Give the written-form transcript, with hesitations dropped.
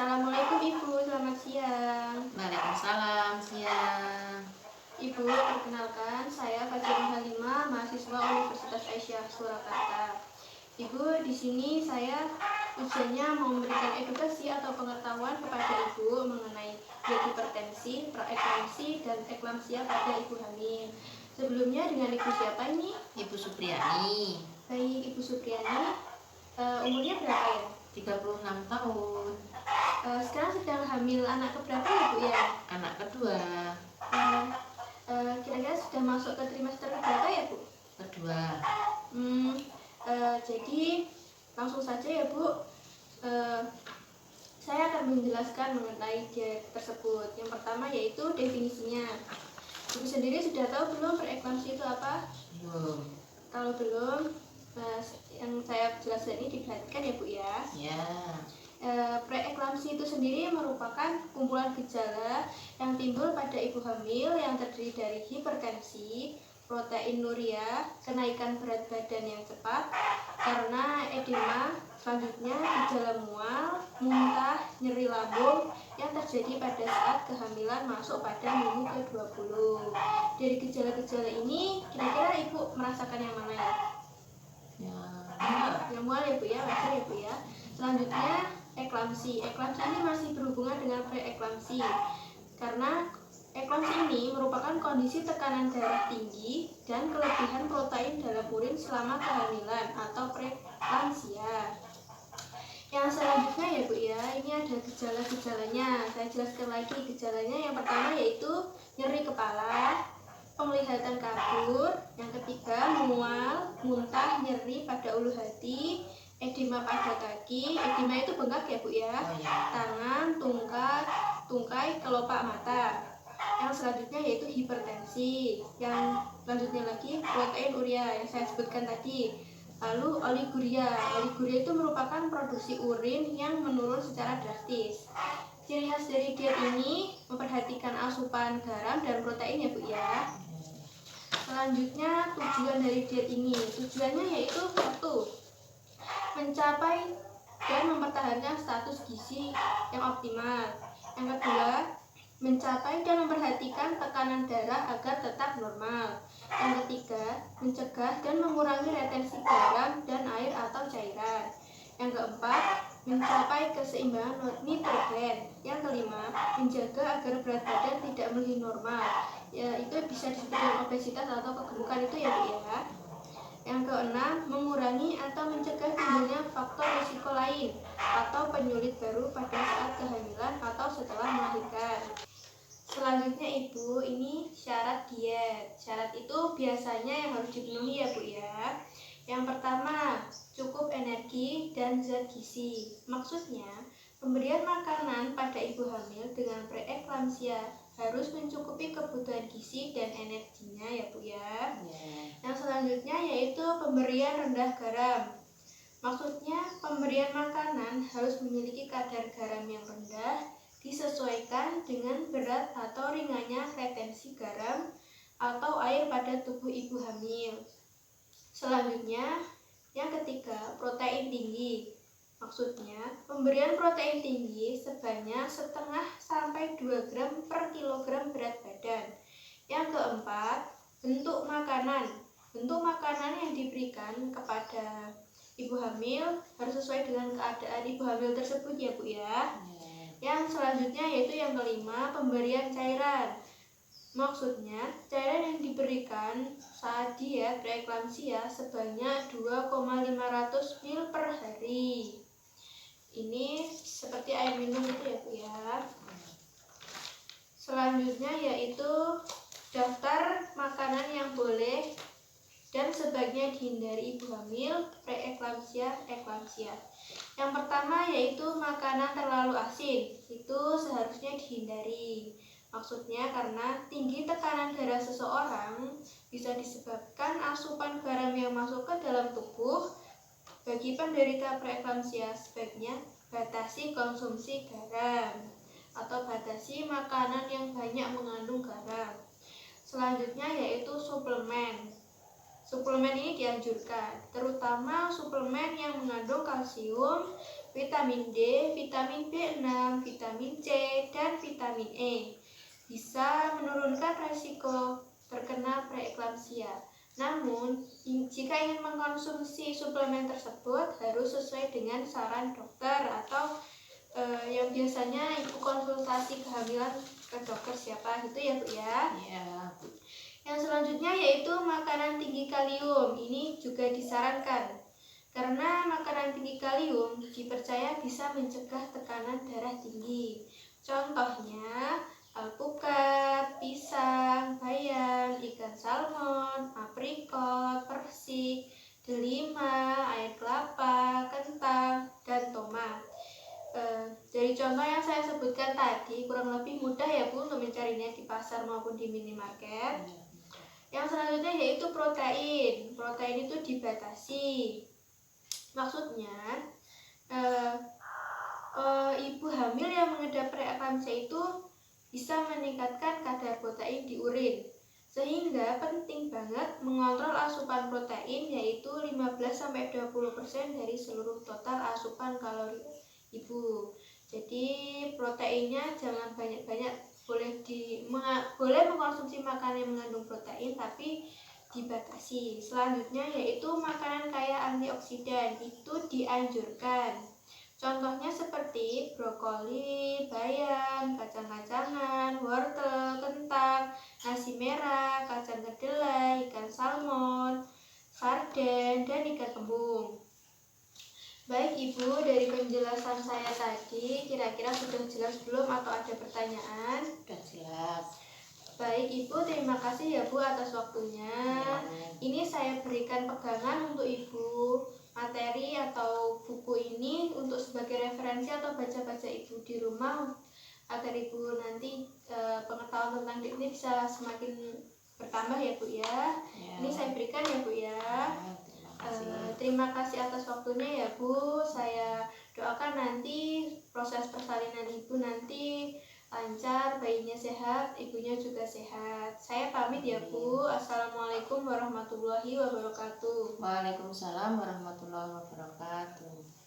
Assalamualaikum Ibu, selamat siang. Waalaikumsalam, siang. Ibu, perkenalkan saya Fajrul Halimah, mahasiswa Universitas Aisyah Surakarta. Ibu, di sini saya tujuannya mau memberikan edukasi atau pengetahuan kepada Ibu mengenai diet hipertensi, praeklamsi, dan eklamsia pada Ibu hamil. Sebelumnya dengan Ibu siapa ini? Ibu Supriyani, Baik, Ibu Supriyani. Umurnya berapa ya? 36 tahun, Sekarang sedang hamil anak keberapa ya Bu ya? anak kedua. Kira-kira sudah masuk ke trimester keberapa ya Bu? Kedua. Jadi langsung saja ya Bu. Saya akan menjelaskan mengenai diet tersebut. Yang pertama yaitu definisinya. Ibu sendiri sudah tahu belum preeklamsi itu apa? Belum. Kalau belum, yang saya jelaskan ini diperhatikan ya Bu ya. Ya. Preeklamsi itu sendiri merupakan kumpulan gejala yang timbul pada ibu hamil yang terdiri dari hipertensi, proteinuria, kenaikan berat badan yang cepat karena edema, selanjutnya gejala mual, muntah, nyeri lambung yang terjadi pada saat kehamilan masuk pada minggu ke-20. Dari gejala-gejala ini, kira-kira ibu merasakan yang mana ya? Yang mual ya Bu ya, wajar ya Bu ya. Selanjutnya eklamsi. Eklamsi ini masih berhubungan dengan preeklamsi. Karena eklamsi ini merupakan kondisi tekanan darah tinggi dan kelebihan protein dalam urin selama kehamilan atau preeklamsia. Yang selanjutnya ya Bu ya, ini ada gejala-gejalanya. Saya jelaskan lagi gejalanya. Yang pertama yaitu nyeri kepala, penglihatan kabur. Yang ketiga mual, muntah, nyeri pada ulu hati, edema pada kaki. Edema itu bengkak ya Bu ya. Tangan, tungkai, kelopak mata. Yang selanjutnya yaitu hipertensi. Yang selanjutnya lagi proteinuria yang saya sebutkan tadi. Lalu oliguria. Oliguria itu merupakan produksi urin yang menurun secara drastis. Ciri khas dari diet ini memperhatikan asupan garam dan protein ya Bu ya. Selanjutnya tujuan dari diet ini. Tujuannya yaitu satu, mencapai dan mempertahankan status gizi yang optimal. Yang kedua, mencapai dan memperhatikan tekanan darah agar tetap normal. Yang ketiga, mencegah dan mengurangi retensi garam dan air atau cairan. Yang keempat, mencapai keseimbangan nitrogen. Yang kelima, menjaga agar berat badan tidak melebihi normal. Ya, itu bisa disebut dengan obesitas atau kegemukan itu ya Bu ya. Yang keenam, mengurangi atau mencegah timbulnya faktor risiko lain atau penyulit baru pada saat kehamilan atau setelah melahirkan. Selanjutnya Ibu, ini syarat diet. Syarat itu biasanya yang harus dipenuhi ya Bu ya. Yang pertama, cukup energi dan zat gizi. Maksudnya, pemberian makanan pada ibu hamil dengan preeklamsia harus mencukupi kebutuhan gizi dan energinya ya Bu ya. Yang selanjutnya yaitu pemberian rendah garam. Maksudnya, pemberian makanan harus memiliki kadar garam yang rendah, disesuaikan dengan berat atau ringannya retensi garam atau air pada tubuh ibu hamil. Selanjutnya, yang ketiga, protein tinggi. Maksudnya, pemberian protein tinggi sebanyak 1,5 sampai 2 gram per kilogram berat badan. Yang keempat, bentuk makanan. Bentuk makanan yang diberikan kepada ibu hamil harus sesuai dengan keadaan ibu hamil tersebut ya Bu ya. Yang selanjutnya yaitu yang kelima, pemberian cairan. Maksudnya, cairan yang diberikan saat diet preeklamsia sebanyak 2,500 ml per hari. Ini seperti air minum itu ya Bu ya. Selanjutnya yaitu daftar makanan yang boleh dan sebaiknya dihindari ibu hamil preeklamsia, eklamsia. Yang pertama yaitu makanan terlalu asin, itu seharusnya dihindari. Maksudnya karena tinggi tekanan darah seseorang bisa disebabkan asupan garam yang masuk ke dalam tubuh. Bagi penderita preeklamsia sebaiknya batasi konsumsi garam atau batasi makanan yang banyak mengandung garam. Selanjutnya yaitu suplemen. Suplemen ini dianjurkan, terutama suplemen yang mengandung kalsium, vitamin D, vitamin B6, vitamin C, dan vitamin E. Bisa menurunkan resiko terkena preeklamsia. Namun, jika ingin mengkonsumsi suplemen tersebut harus sesuai dengan saran dokter atau yang biasanya ibu konsultasi kehamilan ke dokter siapa gitu ya Bu ya. Iya. Yang selanjutnya yaitu makanan tinggi kalium. Ini juga disarankan karena makanan tinggi kalium dipercaya bisa mencegah tekanan darah tinggi. Contohnya alpukat, pisang, bayam, ikan salmon, aprikot, persik, delima, air kelapa, kentang, dan tomat. Dari contoh yang saya sebutkan tadi kurang lebih mudah ya Bu untuk mencarinya di pasar maupun di minimarket. Yang selanjutnya yaitu protein. Protein itu dibatasi. Maksudnya ibu hamil yang mengidap preeklamsia itu bisa meningkatkan kadar protein di urin. Sehingga penting banget mengontrol asupan protein yaitu 15-20% dari seluruh total asupan kalori ibu. Jadi proteinnya jangan banyak-banyak, boleh mengkonsumsi makanan yang mengandung protein tapi dibatasi. Selanjutnya yaitu makanan kaya antioksidan, itu dianjurkan. Contohnya seperti brokoli, bayam, kacang-kacangan, wortel, kentang, nasi merah, kacang kedelai, ikan salmon, sarden, dan ikan kembung. Baik Ibu, dari penjelasan saya tadi kira-kira sudah jelas belum atau ada pertanyaan? Sudah jelas. Baik Ibu, terima kasih ya Bu atas waktunya. Ini saya berikan pegangan untuk Ibu, materi atau buku ini untuk sebagai referensi atau baca-baca Ibu di rumah agar Ibu nanti pengetahuan tentang ini bisa semakin bertambah ya Bu ya. Ini saya berikan ya Bu ya. Terima kasih atas waktunya ya Bu. Saya doakan nanti proses persalinan Ibu nanti lancar, bayinya sehat, ibunya juga sehat. Saya pamit ya Bu. Assalamualaikum warahmatullahi wabarakatuh. Waalaikumsalam warahmatullahi wabarakatuh.